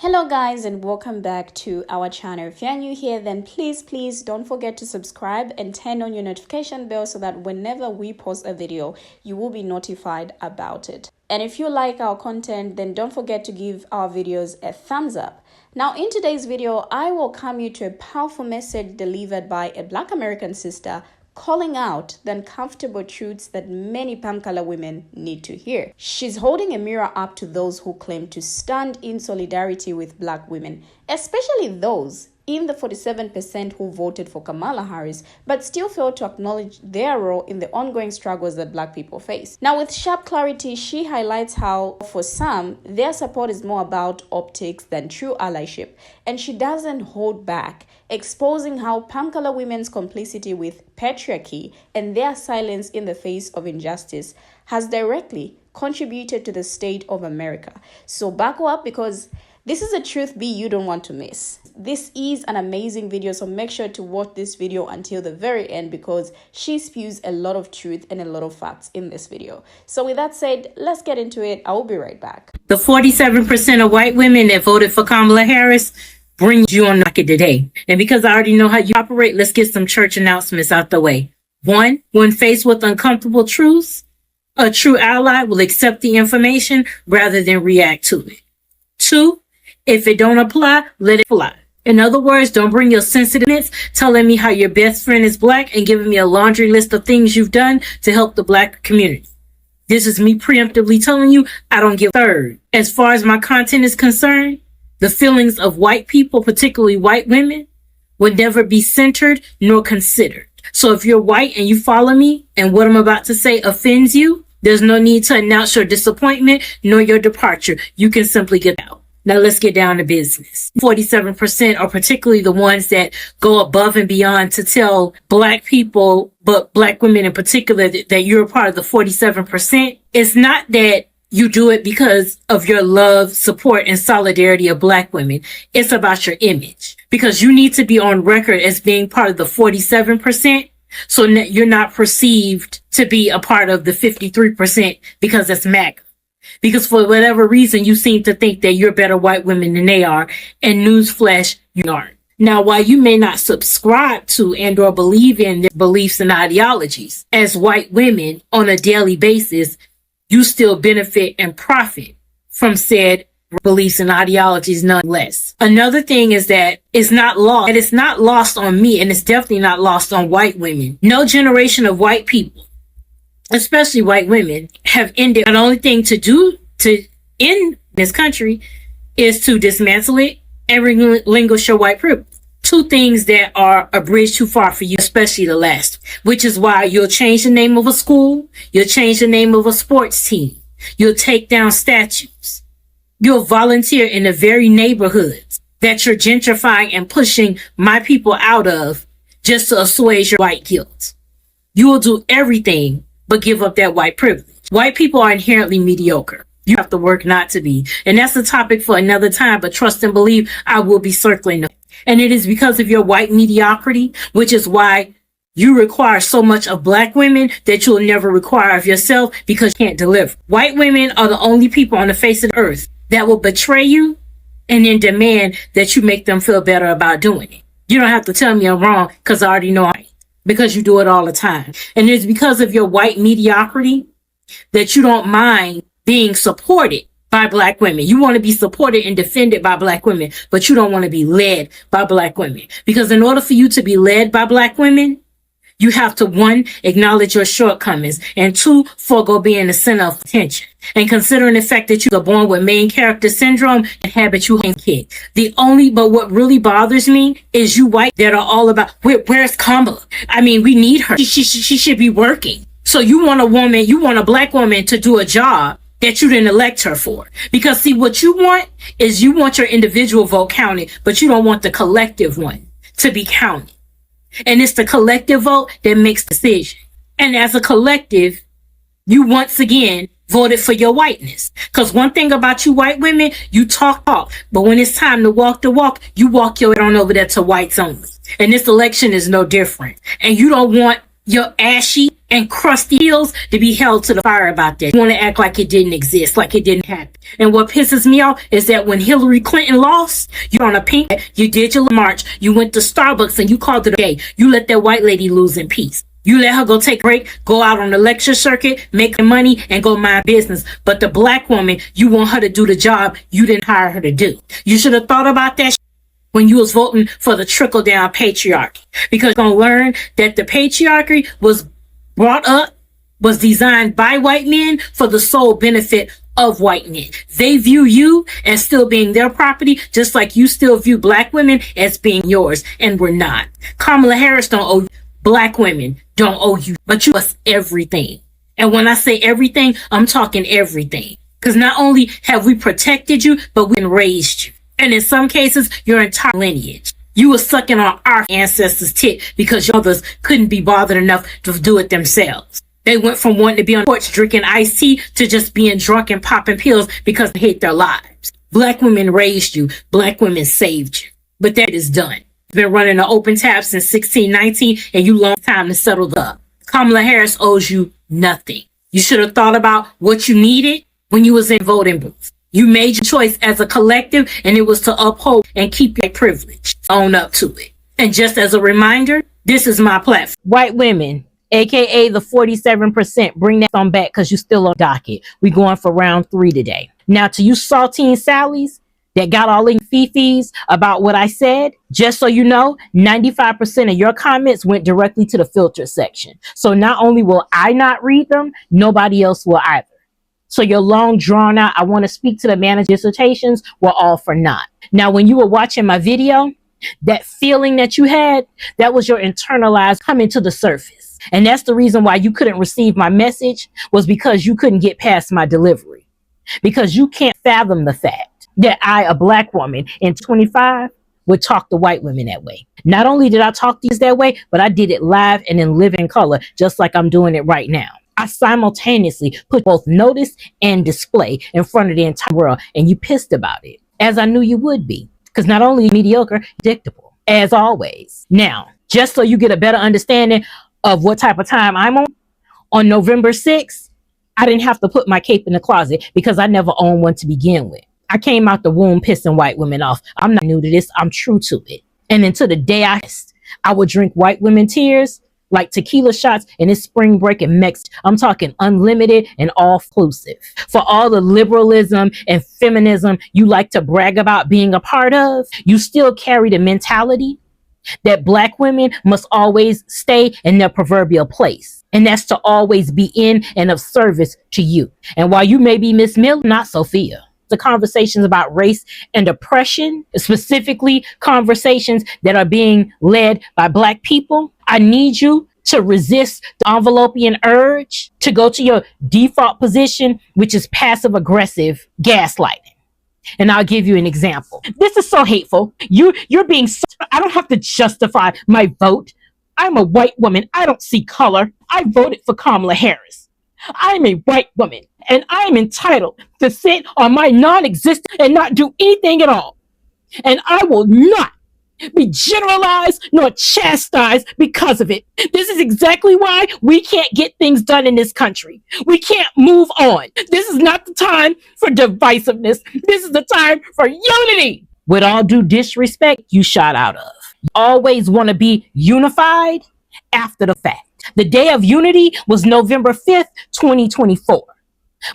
Hello guys, and welcome back to our channel. If you're new here, then please don't forget to subscribe and turn on your notification bell so that whenever we post a video, you will be notified about it. And if you like our content, then don't forget to give our videos a thumbs up. Now, in today's video, I will come you to a powerful message delivered by a Black American sister calling out the uncomfortable truths that many palm color women need to hear. She's holding a mirror up to those who claim to stand in solidarity with Black women, especially those in the 47% who voted for Kamala Harris, but still fail to acknowledge their role in the ongoing struggles that Black people face. Now, with sharp clarity, she highlights how, for some, their support is more about optics than true allyship, and she doesn't hold back, exposing how palm color women's complicity with patriarchy and their silence in the face of injustice has directly contributed to the state of America. So buckle up, because this is a truth you don't want to miss. This is an amazing video, so make sure to watch this video until the very end, because she spews a lot of truth and a lot of facts in this video. So with that said, let's get into it. I will be right back. The 47% of white women that voted for Kamala Harris brings you on market today. And because I already know how you operate, let's get some church announcements out the way. 1, when faced with uncomfortable truths, a true ally will accept the information rather than react to it. 2, if it don't apply, let it fly. In other words, don't bring your sensitiveness telling me how your best friend is Black and giving me a laundry list of things you've done to help the Black community. This is me preemptively telling you I don't give a third. As far as my content is concerned, the feelings of white people, particularly white women, would never be centered nor considered. So if you're white and you follow me and what I'm about to say offends you, there's no need to announce your disappointment nor your departure. You can simply get out. Now let's get down to business. 47% are particularly the ones that go above and beyond to tell Black people, but Black women in particular, that you're a part of the 47%. It's not that you do it because of your love, support, and solidarity of Black women. It's about your image, because you need to be on record as being part of the 47%. So you're not perceived to be a part of the 53% because that's MAGA. Because for whatever reason, you seem to think that you're better white women than they are. And newsflash, you aren't. Now, while you may not subscribe to and or believe in their beliefs and ideologies, as white women on a daily basis, you still benefit and profit from said beliefs and ideologies nonetheless. Another thing is that it's not lost on me, and it's definitely not lost on white women. No generation of white people, especially white women, have ended. The only thing to do to end this country is to dismantle it and relinquish your white privilege. 2 things that are a bridge too far for you, especially the last, which is why you'll change the name of a school, you'll change the name of a sports team, you'll take down statues, you'll volunteer in the very neighborhoods that you're gentrifying and pushing my people out of just to assuage your white guilt. You will do everything but give up that white privilege. White people are inherently mediocre. You have to work not to be. And that's a topic for another time, but trust and believe I will be circling them. And it is because of your white mediocrity, which is why you require so much of Black women that you'll never require of yourself, because you can't deliver. White women are the only people on the face of the earth that will betray you and then demand that you make them feel better about doing it. You don't have to tell me I'm wrong, because I already know I'm right, because you do it all the time. And it's because of your white mediocrity that you don't mind being supported by Black women. You want to be supported and defended by Black women, but you don't want to be led by Black women. Because in order for you to be led by Black women, you have to, 1, acknowledge your shortcomings, and 2, forego being the center of attention. And considering the fact that you are born with main character syndrome and habitual kid. But what really bothers me is you white that are all about, where's Kamala? I mean, we need her. She should be working. So you want a Black woman to do a job that you didn't elect her for. Because see, what you want is you want your individual vote counted, but you don't want the collective one to be counted. And it's the collective vote that makes the decision. And as a collective, you once again voted for your whiteness. Because one thing about you white women, you talk, but when it's time to walk the walk, you walk your on over there to whites only. And this election is no different. And you don't want your ashy, and crusty heels to be held to the fire about that. You want to act like it didn't exist, like it didn't happen. And what pisses me off is that when Hillary Clinton lost, you're on a pink, you did your march, you went to Starbucks and you called it a day. You let that white lady lose in peace. You let her go take a break, go out on the lecture circuit, make money, and go mind business. But the black woman, you want her to do the job you didn't hire her to do. You should have thought about that when you was voting for the trickle-down patriarchy. Because you're going to learn that the patriarchy was brought up, was designed by white men for the sole benefit of white men. They view you as still being their property, just like you still view black women as being yours, and we're not. Kamala Harris don't owe you. Black women don't owe you, but you owe us everything. And when I say everything, I'm talking everything. Because not only have we protected you, but we raised you. And in some cases, your entire lineage. You were sucking on our ancestors' tit because your mothers couldn't be bothered enough to do it themselves. They went from wanting to be on the porch drinking iced tea to just being drunk and popping pills because they hate their lives. Black women raised you. Black women saved you. But that is done. Been running an open tab since 1619, and you long time to settle up. Kamala Harris owes you nothing. You should have thought about what you needed when you was in voting booth. You made your choice as a collective, and it was to uphold and keep your privilege. Own up to it. And just as a reminder, this is my platform. White women, aka the 47%, bring that on back because you still on docket. We going for round 3 today. Now to you saltine Sallies that got all in fifis about what I said, just so you know, 95% of your comments went directly to the filter section. So not only will I not read them, nobody else will either. So your long drawn out, I want to speak to the manager dissertations were all for naught. Now, when you were watching my video, that feeling that you had, that was your internalized coming to the surface. And that's the reason why you couldn't receive my message, was because you couldn't get past my delivery. Because you can't fathom the fact that I, a black woman in 25, would talk to white women that way. Not only did I talk to these that way, but I did it live and in living color, just like I'm doing it right now. I simultaneously put both notice and display in front of the entire world, and you pissed about it, as I knew you would be, because not only mediocre, predictable, as always. Now, just so you get a better understanding of what type of time I'm on November 6th, I didn't have to put my cape in the closet because I never owned one to begin with. I came out the womb pissing white women off. I'm not new to this. I'm true to it. And until the day I would drink white women tears like tequila shots in this spring break in Mexico. I'm talking unlimited and all-inclusive. For all the liberalism and feminism you like to brag about being a part of, you still carry the mentality that black women must always stay in their proverbial place. And that's to always be in and of service to you. And while you may be Miss Miller, not Sophia. The conversations about race and oppression, specifically conversations that are being led by black people, I need you to resist the envelopian urge to go to your default position, which is passive aggressive gaslighting. And I'll give you an example. This is so hateful. You're being so, I don't have to justify my vote. I'm a white woman. I don't see color. I voted for Kamala Harris. I'm a white woman, and I'm entitled to sit on my non-existent and not do anything at all. And I will not be generalized nor chastised because of it. This is exactly why we can't get things done in this country. We can't move on. This is not the time for divisiveness. This is the time for unity. With all due disrespect, you shot out of. You always want to be unified after the fact. The day of unity was November 5th, 2024.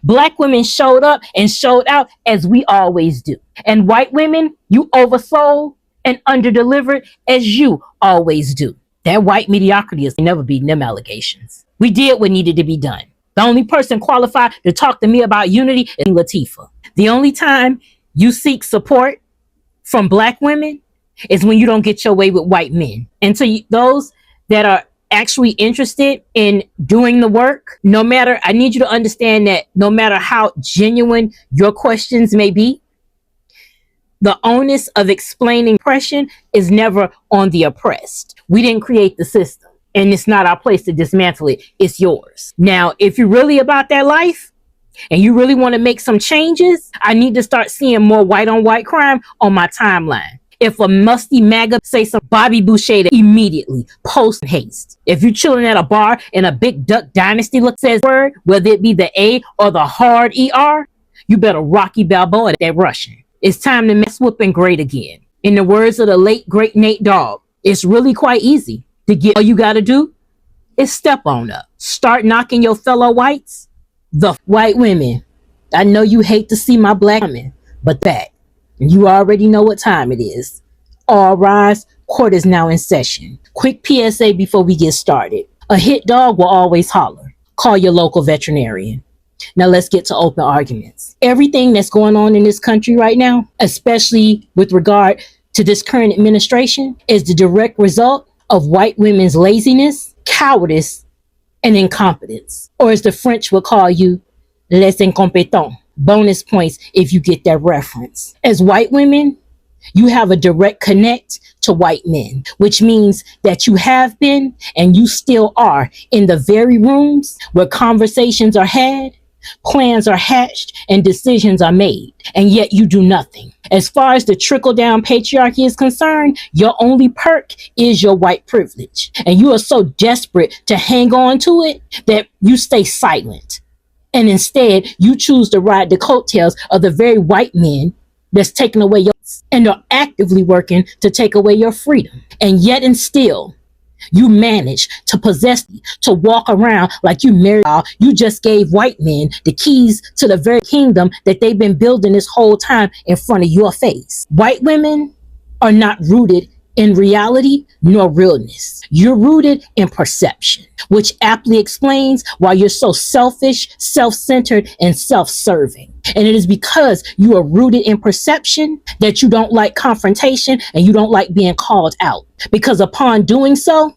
Black women showed up and showed out as we always do. And white women, you oversold and underdelivered as you always do. That white mediocrity has never beaten them allegations. We did what needed to be done. The only person qualified to talk to me about unity is Latifah. The only time you seek support from black women is when you don't get your way with white men. And so those that are actually interested in doing the work, I need you to understand that no matter how genuine your questions may be, the onus of explaining oppression is never on the oppressed. We didn't create the system, and it's not our place to dismantle it. It's yours. Now, if you're really about that life and you really want to make some changes, I need to start seeing more white on white crime on my timeline. If a musty MAGA say some Bobby Boucher, immediately post haste. If you're chilling at a bar and a big Duck Dynasty look says word, whether it be the A or the hard ER, you better Rocky Balboa that Russian. It's time to mess whooping great again. In the words of the late great Nate Dogg, it's really quite easy to get. All you gotta do is step on up. Start knocking your fellow whites. The white women. I know you hate to see my black women, but that. You already know what time it is. All rise, court is now in session. Quick PSA before we get started. A hit dog will always holler. Call your local veterinarian. Now let's get to open arguments. Everything that's going on in this country right now, especially with regard to this current administration, is the direct result of white women's laziness, cowardice, and incompetence. Or as the French would call you, les incompetents. Bonus points if you get that reference. As white women, you have a direct connect to white men, which means that you have been and you still are in the very rooms where conversations are had, plans are hatched, and decisions are made, and yet you do nothing. As far as the trickle-down patriarchy is concerned, your only perk is your white privilege, and you are so desperate to hang on to it that you stay silent. And instead, you choose to ride the coattails of the very white men that's taking away your and are actively working to take away your freedom. And yet and still, you manage to possess, to walk around like you married. You just gave white men the keys to the very kingdom that they've been building this whole time in front of your face. White women are not rooted in reality nor realness. You're rooted in perception, which aptly explains why you're so selfish, self-centered, and self-serving. And it is because you are rooted in perception that you don't like confrontation and you don't like being called out. Because upon doing so,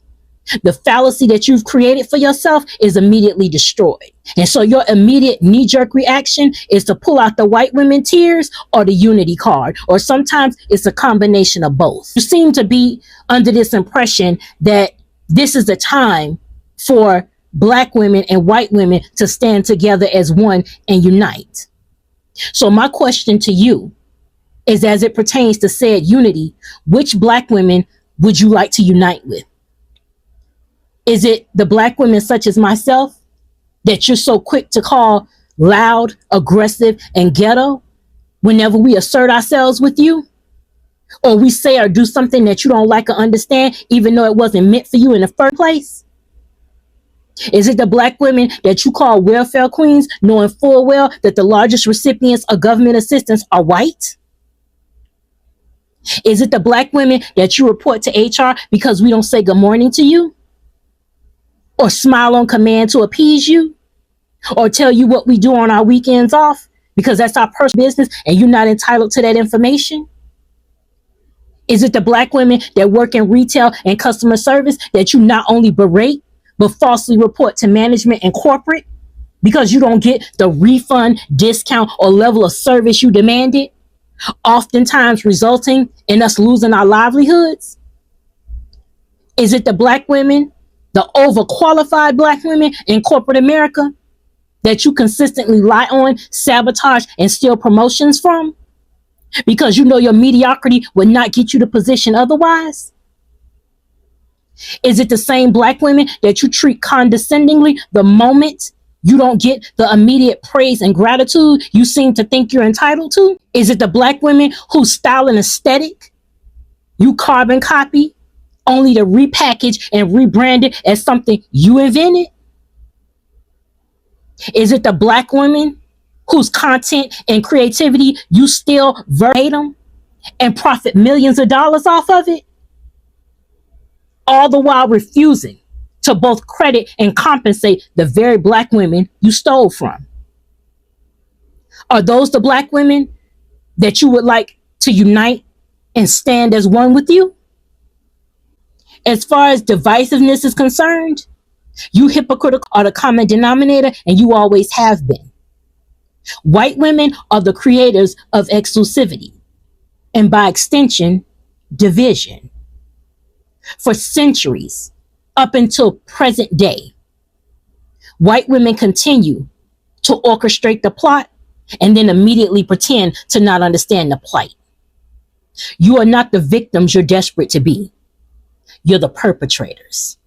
the fallacy that you've created for yourself is immediately destroyed. And so your immediate knee-jerk reaction is to pull out the white women tears or the unity card, or sometimes it's a combination of both. You seem to be under this impression that this is the time for black women and white women to stand together as one and unite. So my question to you is, as it pertains to said unity, which black women would you like to unite with? Is it the black women such as myself that you're so quick to call loud, aggressive, and ghetto whenever we assert ourselves with you? Or we say or do something that you don't like or understand, even though it wasn't meant for you in the first place? Is it the black women that you call welfare queens, knowing full well that the largest recipients of government assistance are white? Is it the black women that you report to HR because we don't say good morning to you? Or smile on command to appease you? Or tell you what we do on our weekends off because that's our personal business and you're not entitled to that information? Is it the black women that work in retail and customer service that you not only berate, but falsely report to management and corporate because you don't get the refund, discount, or level of service you demanded, oftentimes resulting in us losing our livelihoods? Is it the black women, the overqualified black women in corporate America that you consistently lie on, sabotage, and steal promotions from because you know your mediocrity would not get you the position otherwise? Is it the same black women that you treat condescendingly the moment you don't get the immediate praise and gratitude you seem to think you're entitled to? Is it the black women whose style and aesthetic you carbon copy only to repackage and rebrand it as something you invented? Is it the black women whose content and creativity you steal verbatim and profit millions of dollars off of it? All the while refusing to both credit and compensate the very black women you stole from. Are those the black women that you would like to unite and stand as one with you? As far as divisiveness is concerned, you hypocritical are the common denominator, and you always have been. White women are the creators of exclusivity, and by extension, division. For centuries, up until present day, white women continue to orchestrate the plot and then immediately pretend to not understand the plight. You are not the victims you're desperate to be. You're the perpetrators.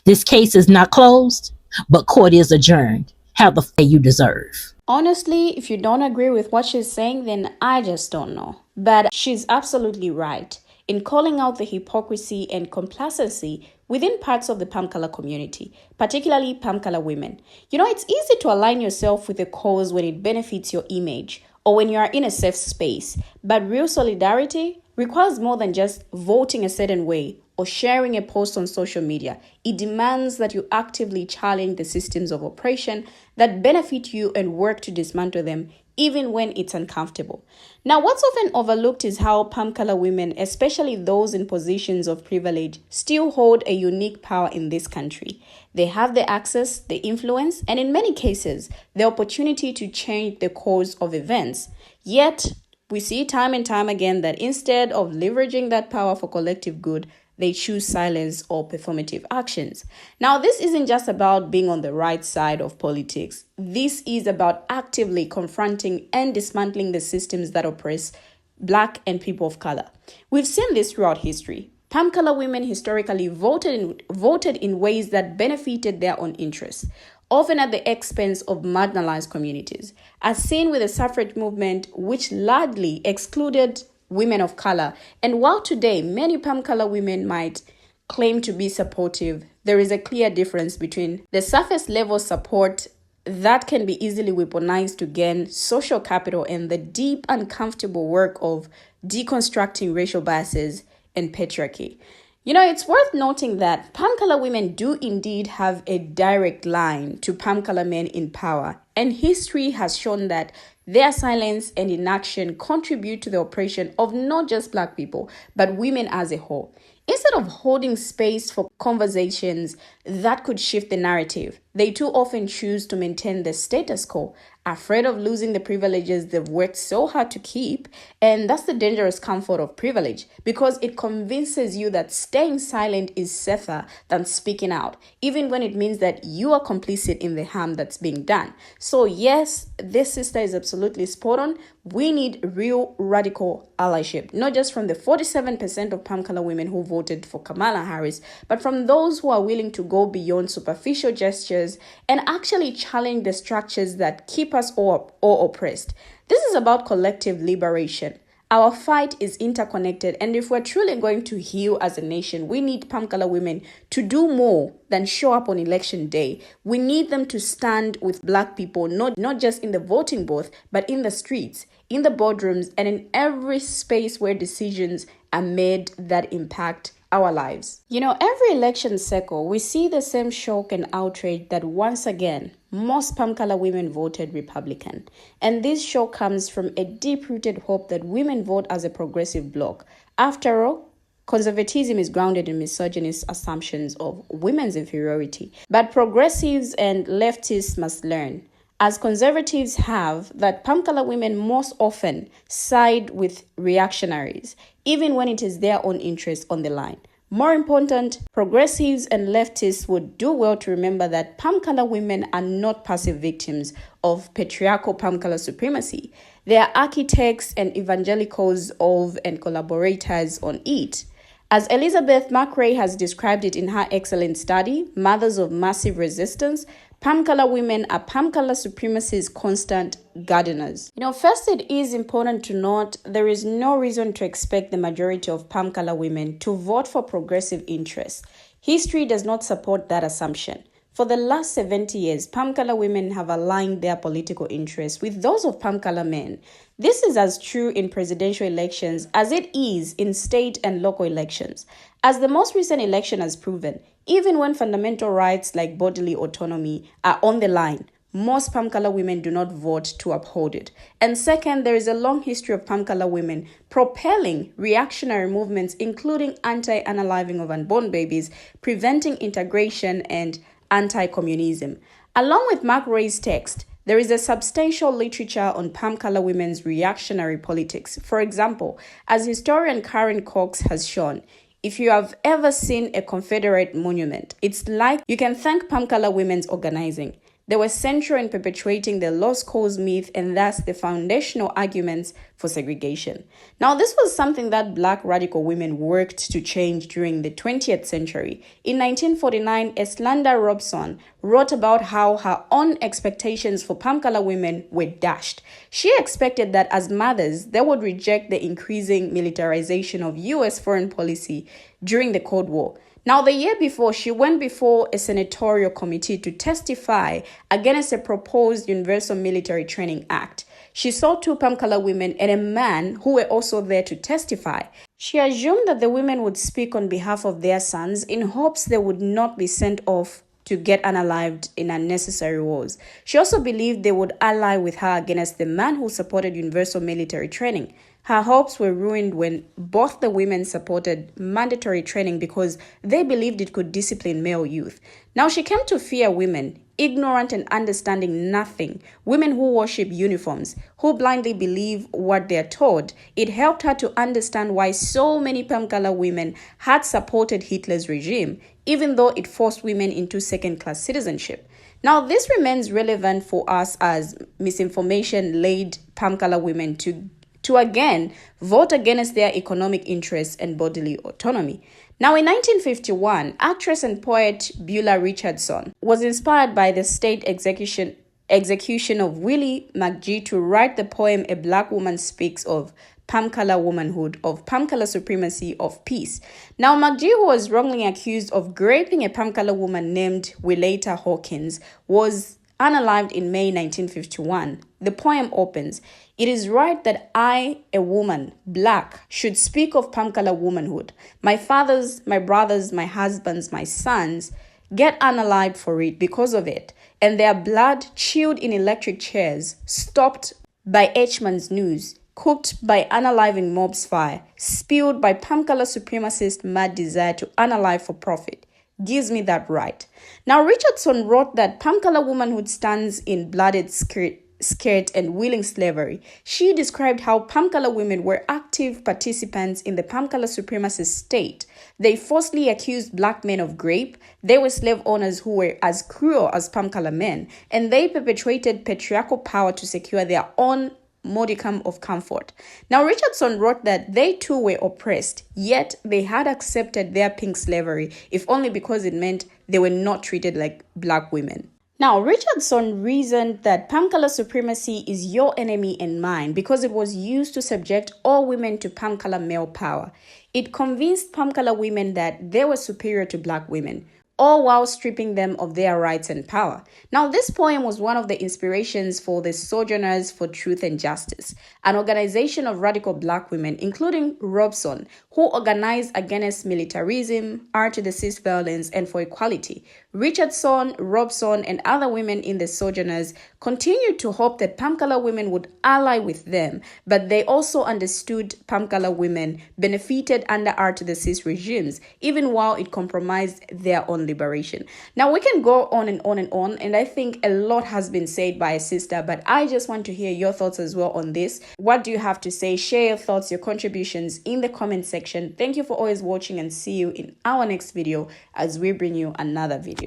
This case is not closed, but court is adjourned. Have the day you deserve. Honestly, if you don't agree with what she's saying, then I just don't know. But she's absolutely right in calling out the hypocrisy and complacency within parts of the Palm Color community, particularly Palm Color women. You know, it's easy to align yourself with a cause when it benefits your image or when you are in a safe space. But real solidarity requires more than just voting a certain way or sharing a post on social media. It demands that you actively challenge the systems of oppression that benefit you and work to dismantle them, even when it's uncomfortable. Now, what's often overlooked is how Palm Color women, especially those in positions of privilege, still hold a unique power in this country. They have the access, the influence, and in many cases, the opportunity to change the course of events. Yet, we see time and time again that instead of leveraging that power for collective good, they choose silence or performative actions. Now, this isn't just about being on the right side of politics. This is about actively confronting and dismantling the systems that oppress Black and people of color. We've seen this throughout history. Palm Color women historically voted in ways that benefited their own interests, often at the expense of marginalized communities, as seen with the suffrage movement, which largely excluded women of color. And while today many Palm Color women might claim to be supportive, there is a clear difference between the surface level support that can be easily weaponized to gain social capital and the deep, uncomfortable work of deconstructing racial biases and patriarchy. You know, it's worth noting that Palm Color women do indeed have a direct line to Palm Color men in power, and history has shown that their silence and inaction contribute to the oppression of not just Black people, but women as a whole. Instead of holding space for conversations that could shift the narrative, they too often choose to maintain the status quo, afraid of losing the privileges they've worked so hard to keep. And that's the dangerous comfort of privilege, because it convinces you that staying silent is safer than speaking out, even when it means that you are complicit in the harm that's being done. So yes, this sister is absolutely spot on. We need real radical allyship, not just from the 47% of Palm Color women who voted for Kamala Harris, but from those who are willing to go beyond superficial gestures and actually challenge the structures that keep us all oppressed. This is about collective liberation. Our fight is interconnected, and if we're truly going to heal as a nation, we need Palm Color women to do more than show up on election day. We need them to stand with Black people, not just in the voting booth, but in the streets, in the boardrooms, and in every space where decisions are made that impact our lives. You know, every election cycle, we see the same shock and outrage that once again, most Palm Color women voted Republican. And this shock comes from a deep-rooted hope that women vote as a progressive bloc. After all, conservatism is grounded in misogynist assumptions of women's inferiority. But progressives and leftists must learn, as conservatives have, that Palm Color women most often side with reactionaries, even when it is their own interest on the line. More important, progressives and leftists would do well to remember that Palm Color women are not passive victims of patriarchal Palm Color supremacy. They are architects and evangelicals of and collaborators on it. As Elizabeth McRae has described it in her excellent study, Mothers of Massive Resistance, Palm Color women are Palm Color supremacy's constant gardeners. You know, first, it is important to note there is no reason to expect the majority of Palm Color women to vote for progressive interests. History does not support that assumption. For the last 70 years, Palm Color women have aligned their political interests with those of Palm Color men. This is as true in presidential elections as it is in state and local elections. As the most recent election has proven, even when fundamental rights like bodily autonomy are on the line, most Palm Color women do not vote to uphold it. And second, there is a long history of Palm Color women propelling reactionary movements, including anti-unaliving of unborn babies, preventing integration, and anti-communism. Along with McRae's text, there is a substantial literature on Palm Color women's reactionary politics. For example, as historian Karen Cox has shown, if you have ever seen a Confederate monument, it's like you can thank Palm Color women's organizing. They were central in perpetuating the lost cause myth and thus the foundational arguments for segregation. Now, this was something that Black radical women worked to change during the 20th century. In 1949, Eslanda Robson wrote about how her own expectations for Palm-colored women were dashed. She expected that as mothers, they would reject the increasing militarization of U.S. foreign policy during the Cold War. Now, the year before, she went before a senatorial committee to testify against a proposed Universal Military Training Act. She saw two Palm-colored women and a man who were also there to testify. She assumed that the women would speak on behalf of their sons in hopes they would not be sent off to get unalived in unnecessary wars. She also believed they would ally with her against the man who supported universal military training. Her hopes were ruined when both the women supported mandatory training because they believed it could discipline male youth. Now she came to fear women, ignorant and understanding nothing, women who worship uniforms, who blindly believe what they're told. It helped her to understand why so many Palm-colored women had supported Hitler's regime, even though it forced women into second-class citizenship. Now, this remains relevant for us as misinformation led Palm-colored women to again vote against their economic interests and bodily autonomy. Now, in 1951, actress and poet Beulah Richardson was inspired by the state execution of Willie McGee to write the poem A Black Woman Speaks of Palm-colored Womanhood, of Palm-colored Supremacy, of Peace. Now, McGee, who was wrongly accused of raping a Palm-colored woman named Willetta Hawkins, was unalived in May 1951. The poem opens, "It is right that I, a woman, black, should speak of Palm-colored womanhood. My fathers, my brothers, my husbands, my sons get unalived for it because of it, and their blood chilled in electric chairs, stopped by Eichmann's noose, cooked by unaliving mob's fire, spilled by Palm-colored supremacist mad desire to unalive for profit. Gives me that right." Now, Richardson wrote that Palm-colored womanhood stands in blooded skirt and willing slavery. She described how Palm-colored women were active participants in the Palm-colored supremacist state. They falsely accused black men of rape. They were slave owners who were as cruel as Palm-colored men, and they perpetuated patriarchal power to secure their own modicum of comfort. Now, Richardson wrote that they too were oppressed, yet they had accepted their pink slavery, if only because it meant they were not treated like black women. Now, Richardson reasoned that Palm-colored supremacy is your enemy and mine because it was used to subject all women to Palm-colored male power. It convinced Palm-colored women that they were superior to black women, all while stripping them of their rights and power. Now, this poem was one of the inspirations for the Sojourners for Truth and Justice, an organization of radical black women, including Robson, who organized against militarism, anti-racist violence, and for equality. Richardson, Robson, and other women in the Sojourners continued to hope that Palm-colored women would ally with them, but they also understood Palm-colored women benefited under anti-racist regimes, even while it compromised their own liberation. Now, we can go on and on and on, and I think a lot has been said by a sister, but I just want to hear your thoughts as well on this. What do you have to say? Share your thoughts, your contributions in the comment section. Thank you for always watching, and see you in our next video as we bring you another video.